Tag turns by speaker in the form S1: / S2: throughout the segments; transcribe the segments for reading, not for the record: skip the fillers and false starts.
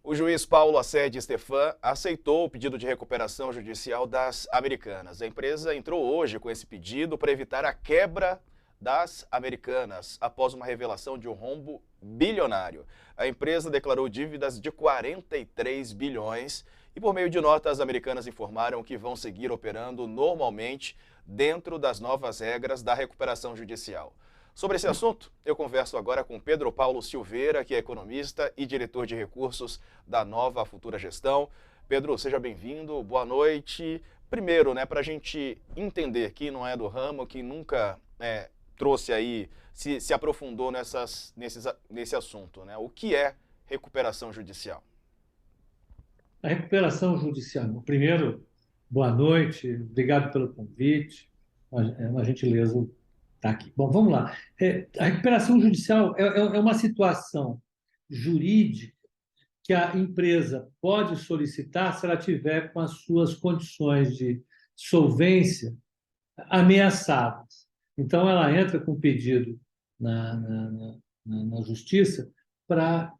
S1: O juiz Paulo Assed Stefan aceitou o pedido de recuperação judicial das Americanas. A empresa entrou hoje com esse pedido para evitar a quebra das Americanas após uma revelação de um rombo bilionário. A empresa declarou dívidas de 43 bilhões e, por meio de notas, as Americanas informaram que vão seguir operando normalmente dentro das novas regras da recuperação judicial. Sobre esse assunto, eu converso agora com Pedro Paulo Silveira, que é economista e diretor de recursos da Nova Futura Gestão. Pedro, seja bem-vindo, boa noite. Primeiro, para a gente entender quem não é do ramo, quem nunca trouxe aí, se aprofundou nesse assunto, o que é recuperação judicial?
S2: A recuperação judicial. Primeiro, boa noite, obrigado pelo convite. É uma gentileza estar aqui. Bom, vamos lá. A recuperação judicial é uma situação jurídica que a empresa pode solicitar se ela tiver com as suas condições de solvência ameaçadas. Então, ela entra com pedido na justiça para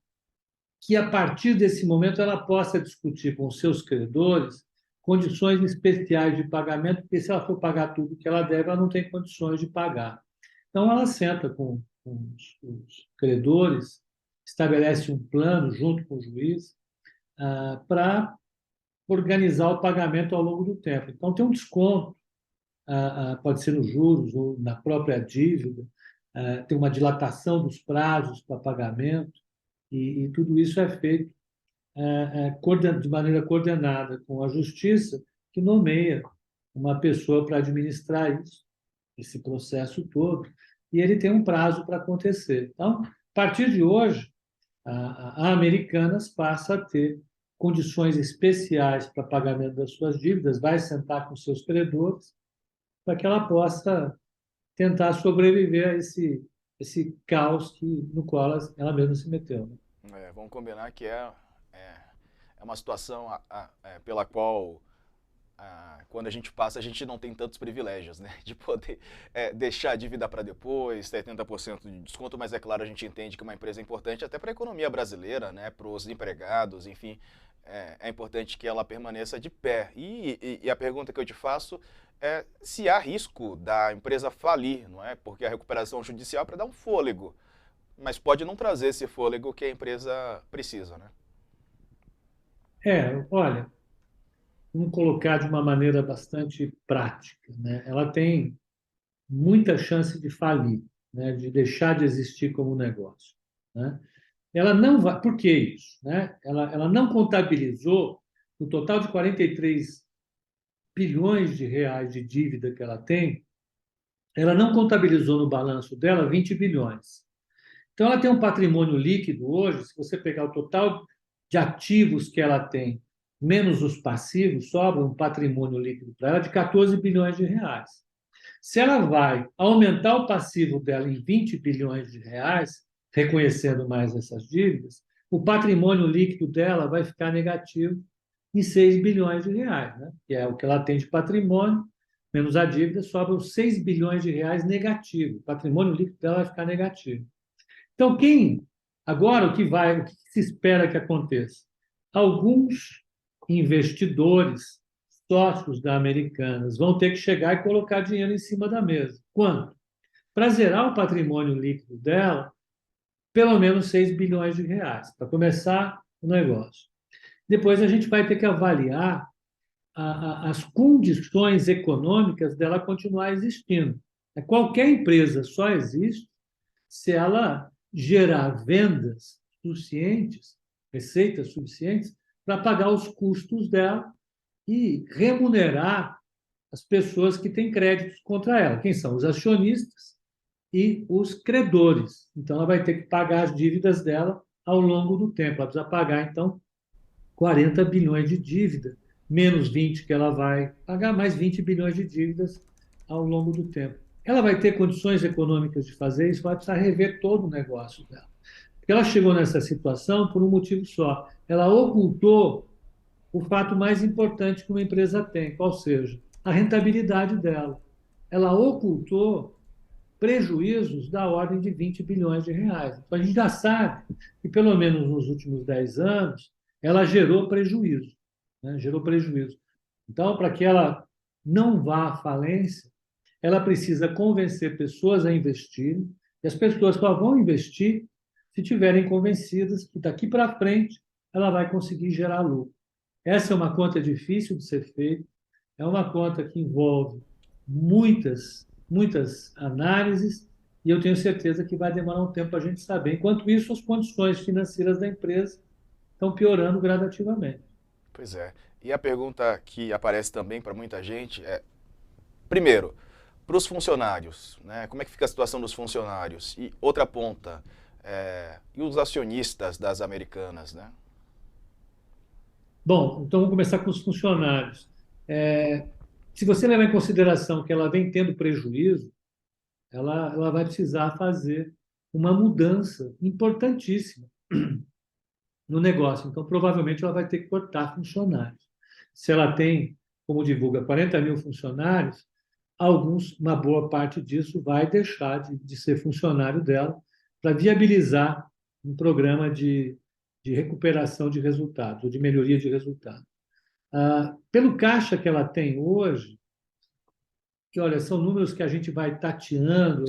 S2: que, a partir desse momento, ela possa discutir com os seus credores condições especiais de pagamento, porque se ela for pagar tudo que ela deve, ela não tem condições de pagar. Então, ela senta com os credores, estabelece um plano junto com o juiz para organizar o pagamento ao longo do tempo. Então, tem um desconto, pode ser nos juros ou na própria dívida, tem uma dilatação dos prazos para pagamento, e tudo isso é feito de maneira coordenada com a Justiça, que nomeia uma pessoa para administrar isso, esse processo todo, e ele tem um prazo para acontecer. Então, a partir de hoje, a Americanas passa a ter condições especiais para pagamento das suas dívidas, vai sentar com seus credores, para que ela possa tentar sobreviver a esse caos no qual ela mesma se meteu. Né?
S1: Vamos combinar que é uma situação pela qual, quando a gente passa, a gente não tem tantos privilégios, de poder deixar a dívida para depois, 70% de desconto, mas é claro, a gente entende que uma empresa é importante até para a economia brasileira, para os empregados, enfim, é importante que ela permaneça de pé. E a pergunta que eu te faço é se há risco da empresa falir, não é? Porque a recuperação judicial é para dar um fôlego, mas pode não trazer esse fôlego que a empresa precisa, né?
S2: Olha, vamos colocar de uma maneira bastante prática, né? Ela tem muita chance de falir, né? De deixar de existir como negócio, né? Ela não vai, por que isso, né? Ela não contabilizou o total de 43 bilhões de reais de dívida que ela tem, ela não contabilizou no balanço dela 20 bilhões. Então, ela tem um patrimônio líquido hoje, se você pegar o total de ativos que ela tem, menos os passivos, sobra um patrimônio líquido para ela de 14 bilhões de reais. Se ela vai aumentar o passivo dela em 20 bilhões de reais, reconhecendo mais essas dívidas, o patrimônio líquido dela vai ficar negativo em 6 bilhões de reais, né? Que é o que ela tem de patrimônio, menos a dívida, sobra os 6 bilhões de reais negativo. O patrimônio líquido dela vai ficar negativo. Então, agora o que se espera que aconteça? Alguns investidores, sócios da Americanas, vão ter que chegar e colocar dinheiro em cima da mesa. Quanto? Para zerar o patrimônio líquido dela, pelo menos 6 bilhões de reais, para começar o negócio. Depois a gente vai ter que avaliar as condições econômicas dela continuar existindo. Qualquer empresa só existe se ela gerar vendas suficientes, receitas suficientes, para pagar os custos dela e remunerar as pessoas que têm créditos contra ela. Quem são? Os acionistas e os credores. Então, ela vai ter que pagar as dívidas dela ao longo do tempo. Ela precisa pagar, então, 40 bilhões de dívida, menos 20 que ela vai pagar, mais 20 bilhões de dívidas ao longo do tempo. Ela vai ter condições econômicas de fazer isso, vai precisar rever todo o negócio dela. Porque ela chegou nessa situação por um motivo só. Ela ocultou o fato mais importante que uma empresa tem, qual seja, a rentabilidade dela. Ela ocultou prejuízos da ordem de 20 bilhões de reais. Então, a gente já sabe que, pelo menos nos últimos 10 anos, ela gerou prejuízo, né? Gerou prejuízo. Então, para que ela não vá à falência, ela precisa convencer pessoas a investirem, e as pessoas só vão investir se tiverem convencidas que daqui para frente ela vai conseguir gerar lucro. Essa é uma conta difícil de ser feita, é uma conta que envolve muitas análises, e eu tenho certeza que vai demorar um tempo para a gente saber. Enquanto isso, as condições financeiras da empresa estão piorando gradativamente.
S1: Pois é. E a pergunta que aparece também para muita gente é, primeiro, para os funcionários, né? Como é que fica a situação dos funcionários? E outra ponta, e os acionistas das Americanas, né?
S2: Bom, então vamos começar com os funcionários. É, Se você levar em consideração que ela vem tendo prejuízo, ela vai precisar fazer uma mudança importantíssima no negócio. Então, provavelmente, ela vai ter que cortar funcionários. Se ela tem, como divulga, 40 mil funcionários, uma boa parte disso vai deixar de ser funcionário dela para viabilizar um programa de recuperação de resultados, ou de melhoria de resultados. Pelo caixa que ela tem hoje, que, olha, são números que a gente vai tateando,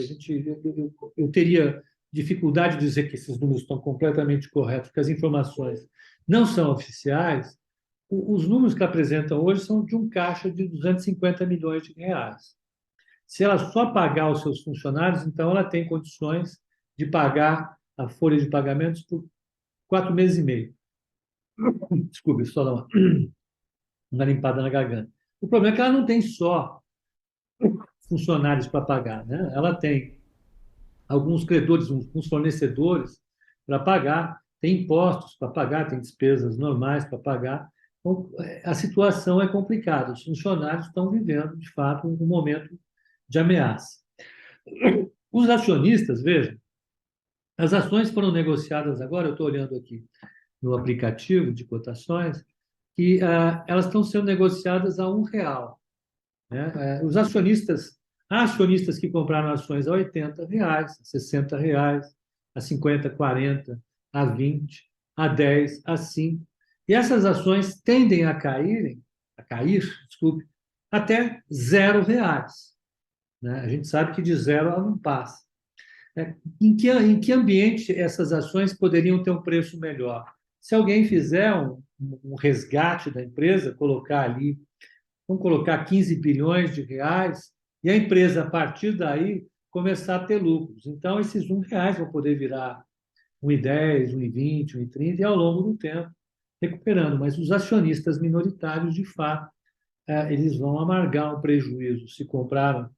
S2: eu teria dificuldade de dizer que esses números estão completamente corretos, porque as informações não são oficiais. Os números que apresentam hoje são de um caixa de 250 milhões de reais. Se ela só pagar os seus funcionários, então ela tem condições de pagar a folha de pagamentos por 4 meses e meio. Desculpe, só dar uma limpada na garganta. O problema é que ela não tem só funcionários para pagar, né? Ela tem alguns credores, uns fornecedores para pagar, tem impostos para pagar, tem despesas normais para pagar. Então, a situação é complicada. Os funcionários estão vivendo, de fato, um momento de ameaça. Os acionistas, vejam, as ações foram negociadas agora, eu estou olhando aqui no aplicativo de cotações, que elas estão sendo negociadas a R$ 1, né? Os há acionistas que compraram ações a R$ 80, a R$ 60, a 50, 40, a 20, a 10, a 5. E essas ações tendem a cair, desculpe, até R$ 0, né? A gente sabe que de zero ela não passa. Em que ambiente essas ações poderiam ter um preço melhor? Se alguém fizer um resgate da empresa, vamos colocar 15 bilhões de reais, e a empresa, a partir daí, começar a ter lucros. Então, esses R$ 1 vão poder virar 1,10, 1,20, 1,30, e ao longo do tempo, recuperando. Mas os acionistas minoritários, de fato, eles vão amargar um prejuízo se compraram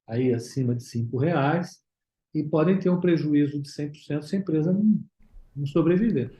S2: aí acima de R$ 5, e podem ter um prejuízo de 100% se a empresa não sobreviver.